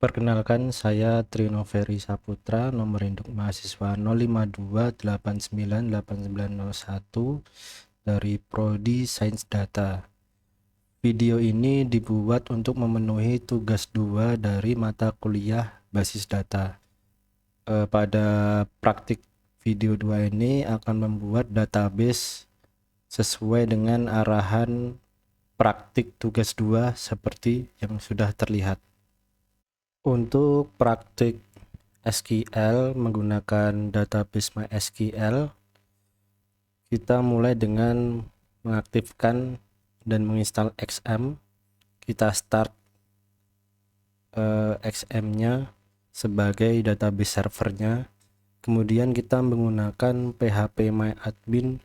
Perkenalkan, saya Trino Ferry Saputra, nomor induk mahasiswa 052898901 dari Prodi Sains Data. Video ini dibuat untuk memenuhi tugas 2 dari mata kuliah Basis Data. Pada praktik video 2 ini akan membuat database sesuai dengan arahan praktik tugas 2 seperti yang sudah terlihat. Untuk praktik SQL menggunakan database MySQL, kita mulai dengan mengaktifkan dan menginstal XM. Kita start XM-nya sebagai database servernya. Kemudian kita menggunakan phpMyAdmin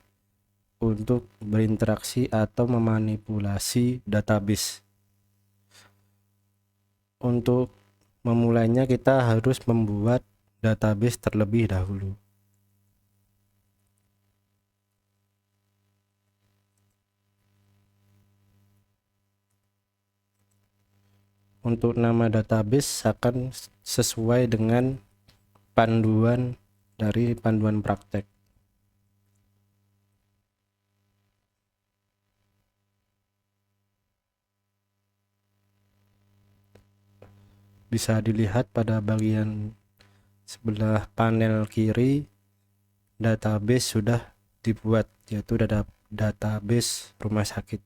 untuk berinteraksi atau memanipulasi database. Untuk memulainya kita harus membuat database terlebih dahulu. Untuk nama database akan sesuai dengan panduan dari panduan praktek. Bisa dilihat pada bagian sebelah panel kiri, database sudah dibuat, yaitu database rumah sakit.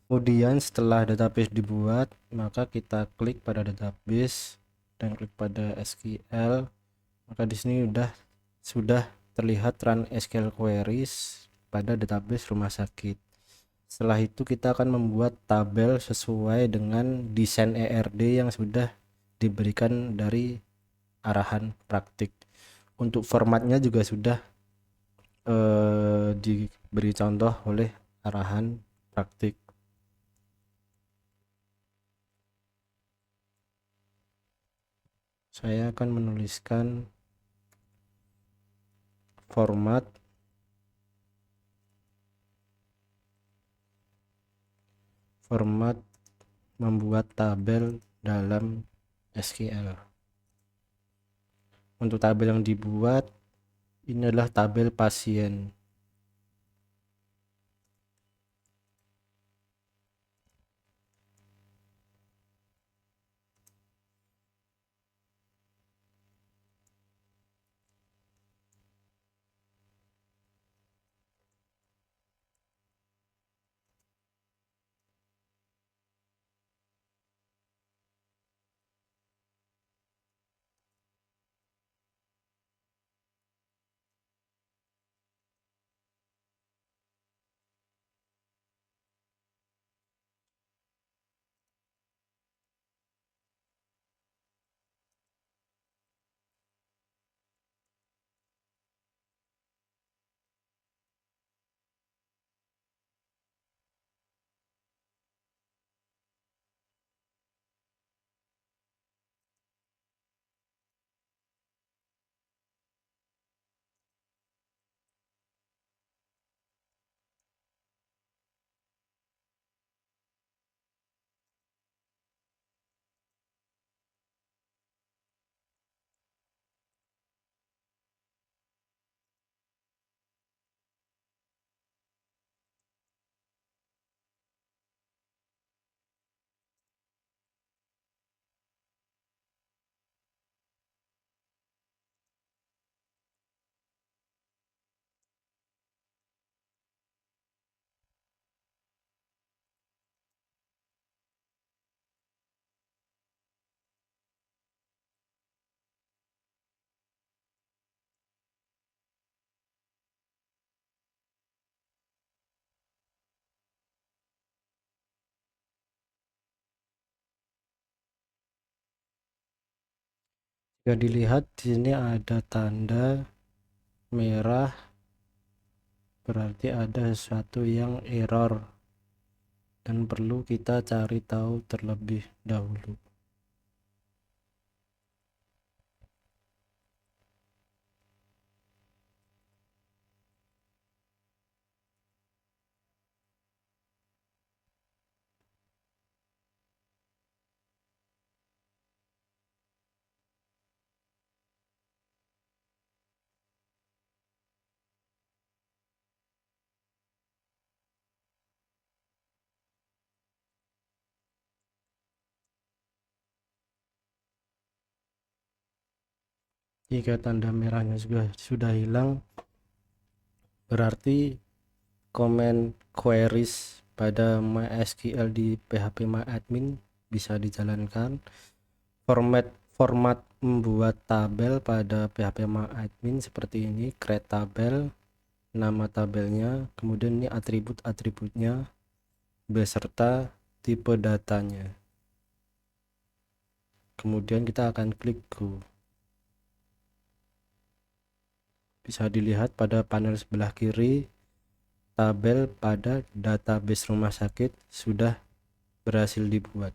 Kemudian setelah database dibuat, maka kita klik pada database dan klik pada SQL. Maka di sini sudah terlihat run SQL queries pada database rumah sakit. Setelah itu kita akan membuat tabel sesuai dengan desain ERD yang sudah diberikan dari arahan praktik. Untuk formatnya juga sudah diberi contoh oleh arahan praktik. Saya akan menuliskan format membuat tabel dalam SQL. Untuk tabel yang dibuat, ini adalah tabel pasien. Jika dilihat di sini ada tanda merah, berarti ada sesuatu yang error dan perlu kita cari tahu terlebih dahulu. Jika tanda merahnya sudah hilang, berarti komen queries pada MySQL di PHP MyAdmin bisa dijalankan. Format membuat tabel pada PHP MyAdmin seperti ini: create tabel, nama tabelnya, kemudian ini atribut-atributnya beserta tipe datanya. Kemudian kita akan klik go. Bisa dilihat pada panel sebelah kiri, tabel pada database rumah sakit sudah berhasil dibuat.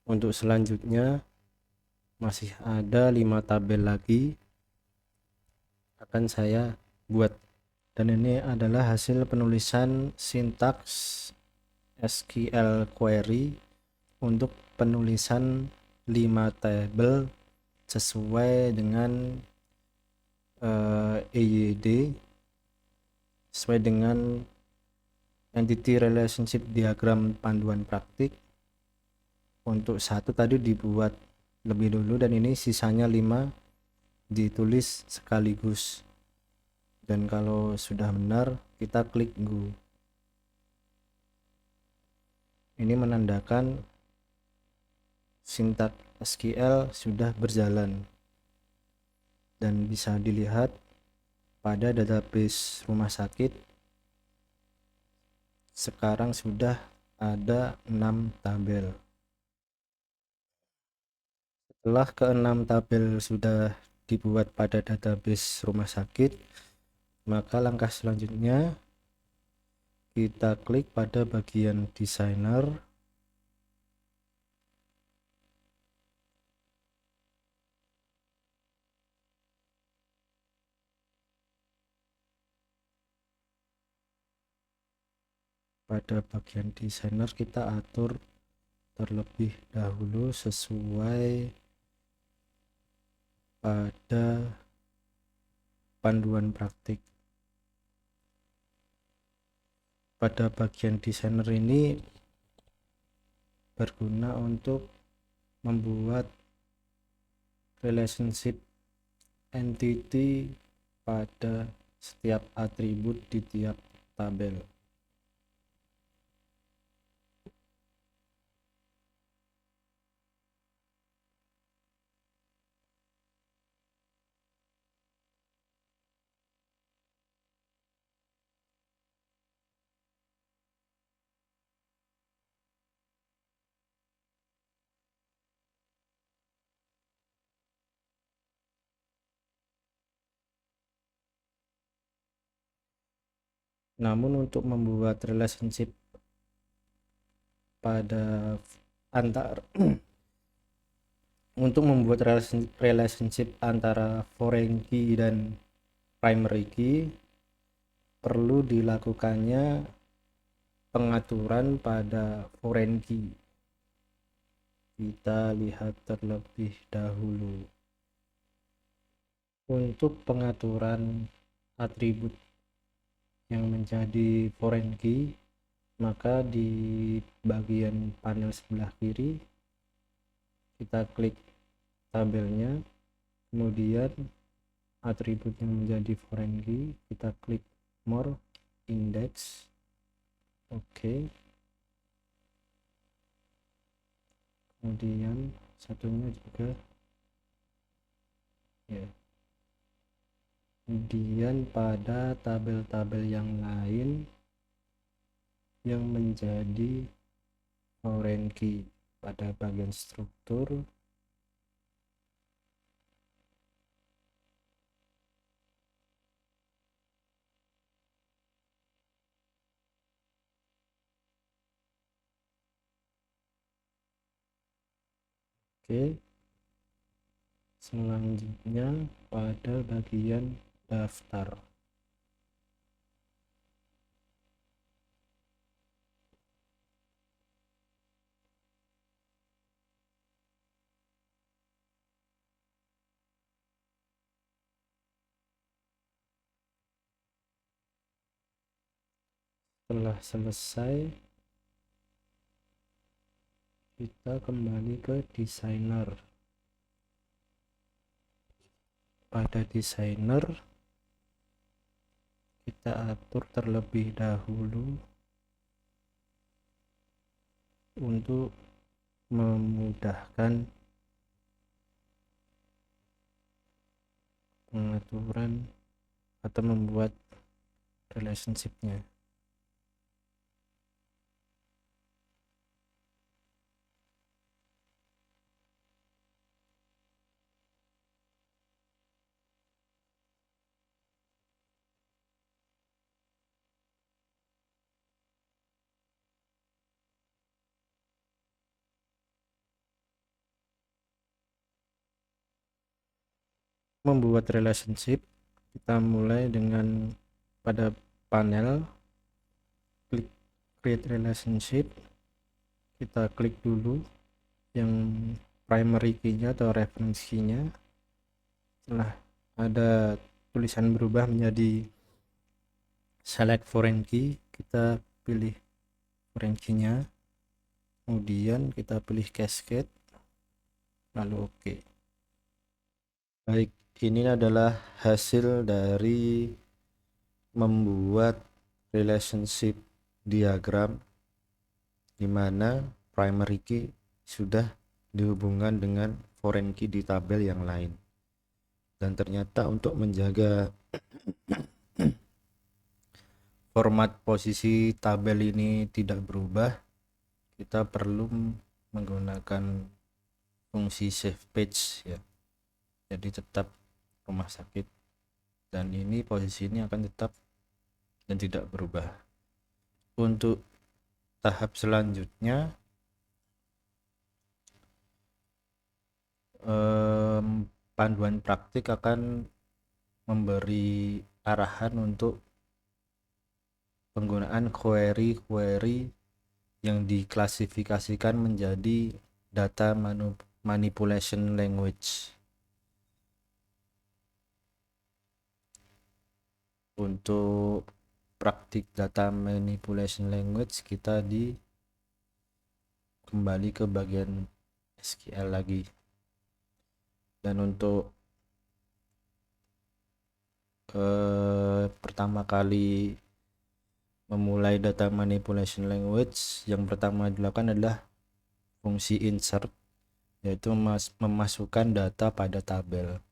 Untuk selanjutnya masih ada 5 tabel lagi akan saya buat, dan ini adalah hasil penulisan sintaks SQL query untuk penulisan 5 tabel sesuai dengan EYD, sesuai dengan entity relationship diagram panduan praktik. Untuk satu tadi dibuat lebih dulu, dan ini sisanya 5 ditulis sekaligus. Dan kalau sudah benar, kita klik go. Ini menandakan sintaks SQL sudah berjalan, dan bisa dilihat pada database rumah sakit sekarang sudah ada 6 tabel. Setelah ke-6 tabel sudah dibuat pada database rumah sakit, maka langkah selanjutnya kita klik pada bagian designer. Pada bagian designer kita atur terlebih dahulu sesuai pada panduan praktik. Pada bagian designer ini berguna untuk membuat relationship entity pada setiap atribut di tiap tabel. Namun untuk membuat relationship pada antar untuk membuat relationship antara foreign key dan primary key, perlu dilakukannya pengaturan pada foreign key. Kita lihat terlebih dahulu. Untuk pengaturan atribut yang menjadi foreign key, maka di bagian panel sebelah kiri kita klik tabelnya, kemudian atribut yang menjadi foreign key kita klik more index. Oke. Kemudian satunya juga ya. Kemudian pada tabel-tabel yang lain yang menjadi foreign key pada bagian struktur, oke. Selanjutnya pada bagian daftar. Setelah selesai, kita kembali ke designer. pada desainer, kita atur terlebih dahulu untuk memudahkan pengaturan atau membuat relationship-nya. Membuat relationship, kita mulai dengan pada panel klik create relationship, kita klik dulu yang primary key-nya atau reference key-nya. Setelah ada tulisan berubah menjadi select foreign key, kita pilih foreign key-nya, kemudian kita pilih cascade, lalu oke. Baik, ini adalah hasil dari membuat relationship diagram di mana primary key sudah dihubungkan dengan foreign key di tabel yang lain. Dan ternyata untuk menjaga format posisi tabel ini tidak berubah, kita perlu menggunakan fungsi save page ya. Jadi tetap rumah sakit, dan ini posisi ini akan tetap dan tidak berubah. Untuk tahap selanjutnya, panduan praktik akan memberi arahan untuk penggunaan query-query yang diklasifikasikan menjadi data manipulation language. Untuk praktik data manipulation language, kita kembali ke bagian SQL lagi. Dan untuk pertama kali memulai data manipulation language, yang pertama dilakukan adalah fungsi insert, yaitu memasukkan data pada tabel.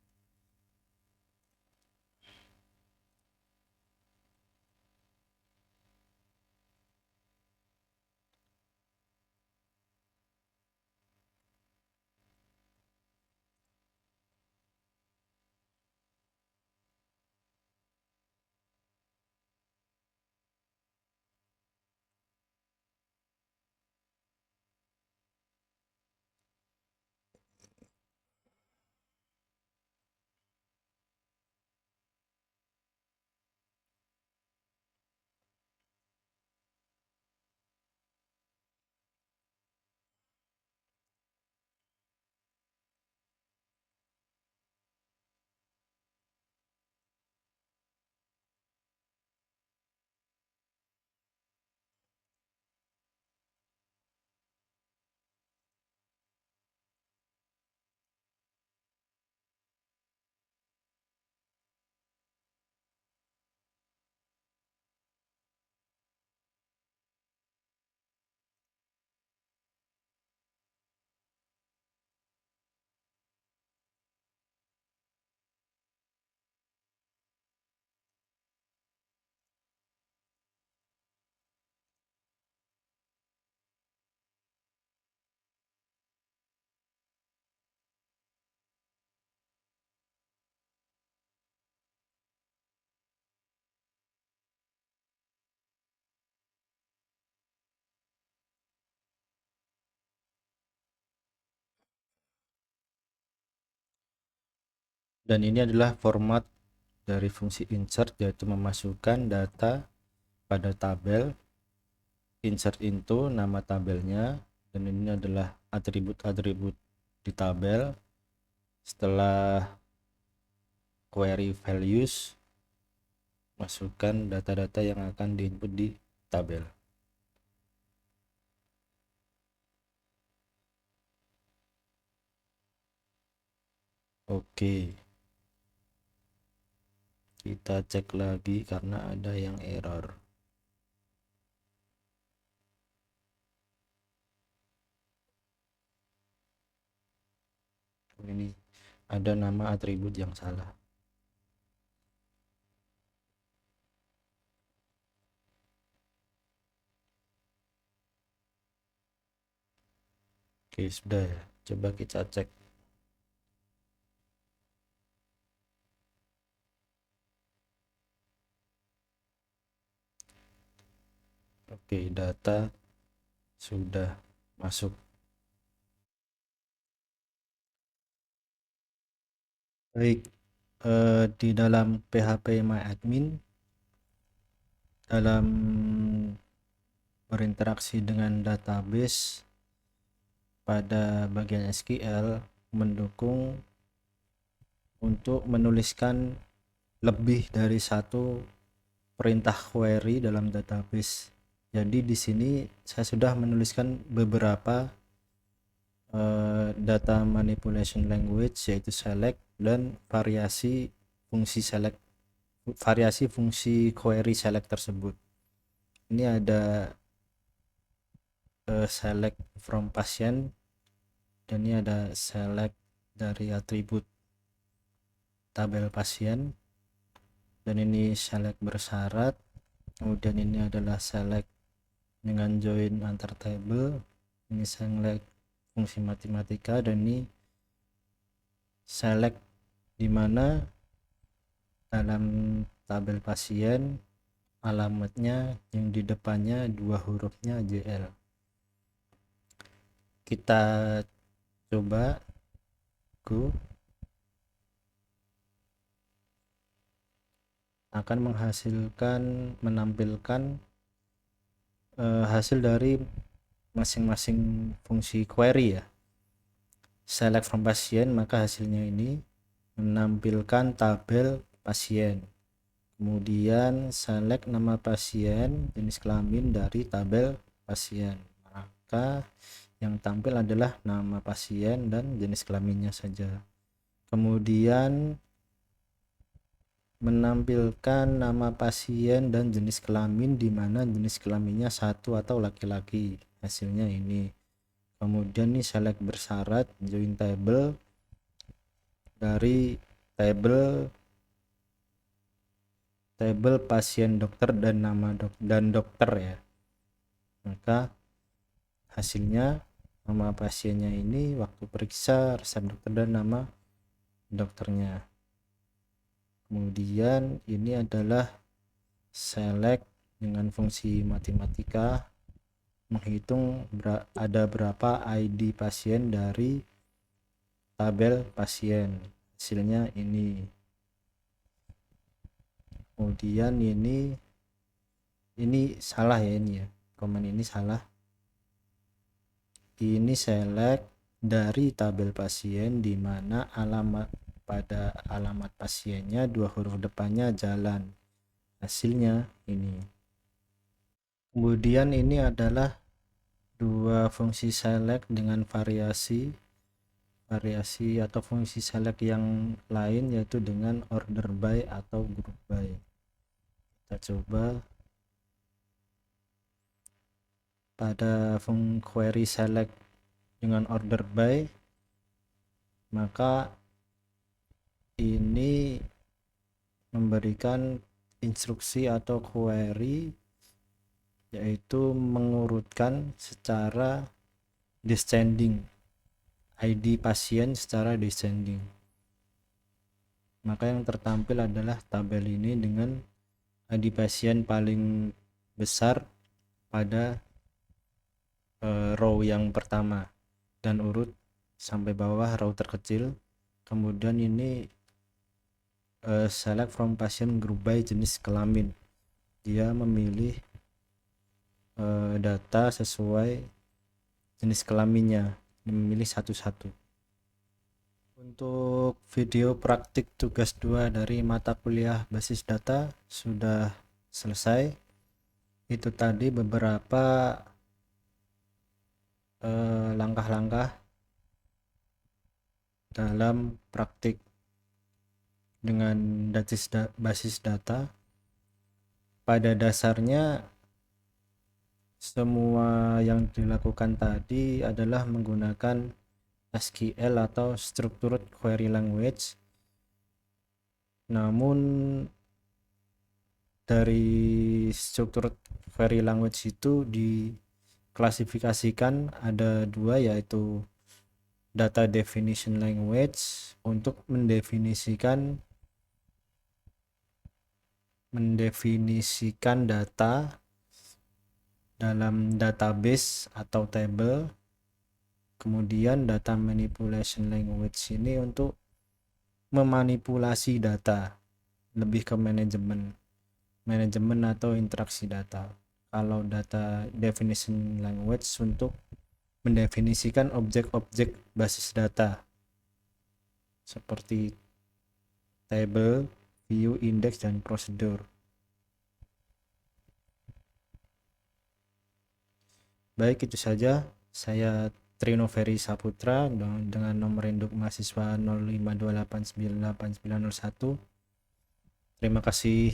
Dan ini adalah format dari fungsi insert, yaitu memasukkan data pada tabel, insert into nama tabelnya, dan ini adalah atribut-atribut di tabel. Setelah query values, masukkan data-data yang akan diinput di tabel. Oke, Kita cek lagi karena ada yang error. Ini ada nama atribut yang salah. Oke, sudah ya. Coba kita cek. Oke, data sudah masuk. Baik, di dalam PHP MyAdmin, dalam berinteraksi dengan database pada bagian SQL mendukung untuk menuliskan lebih dari satu perintah query dalam database. Jadi di sini saya sudah menuliskan beberapa data manipulation language, yaitu select dan variasi fungsi query select tersebut. Ini ada select from patient, dan ini ada select dari atribut tabel pasien, dan ini select bersyarat. Kemudian ini adalah select dengan join antar table, ini select fungsi matematika, dan ini select dimana dalam tabel pasien alamatnya yang di depannya dua hurufnya JL. Kita coba go, akan menampilkan hasil dari masing-masing fungsi query ya. Select from pasien, maka hasilnya ini menampilkan tabel pasien. Kemudian select nama pasien, jenis kelamin dari tabel pasien, maka yang tampil adalah nama pasien dan jenis kelaminnya saja. Kemudian menampilkan nama pasien dan jenis kelamin di mana jenis kelaminnya satu atau laki-laki, hasilnya ini. Kemudian nih select bersyarat join table dari table pasien dokter dan nama dokter ya. Maka hasilnya nama pasiennya ini, waktu periksa, resep dokter, dan nama dokternya. Kemudian ini adalah select dengan fungsi matematika, menghitung ada berapa ID pasien dari tabel pasien, hasilnya ini. Kemudian ini salah ya, ini ya, komen ini salah. Ini select dari tabel pasien di mana pada alamat pasiennya dua huruf depannya jalan, hasilnya ini. Kemudian ini adalah dua fungsi select dengan variasi atau fungsi select yang lain, yaitu dengan order by atau group by. Kita coba. Pada fungsi query select dengan order by, maka ini memberikan instruksi atau query, yaitu mengurutkan secara descending, ID pasien secara descending. Maka yang tertampil adalah tabel ini dengan ID pasien paling besar pada row yang pertama dan urut sampai bawah row terkecil. Kemudian ini select from patient group by jenis kelamin, dia memilih data sesuai jenis kelaminnya, memilih satu-satu. Untuk video praktik tugas 2 dari mata kuliah basis data sudah selesai. Itu tadi beberapa langkah-langkah dalam praktik dengan basis data. Pada dasarnya semua yang dilakukan tadi adalah menggunakan SQL atau Structured Query Language. Namun dari Structured Query Language itu diklasifikasikan ada dua, yaitu Data Definition Language untuk mendefinisikan data dalam database atau table. Kemudian Data Manipulation Language ini untuk memanipulasi data, lebih ke manajemen atau interaksi data. Kalau Data Definition Language untuk mendefinisikan objek-objek basis data seperti table, view, index, dan prosedur. Baik, itu saja. Saya Trino Ferry Saputra dengan nomor induk mahasiswa 052898901. Terima kasih.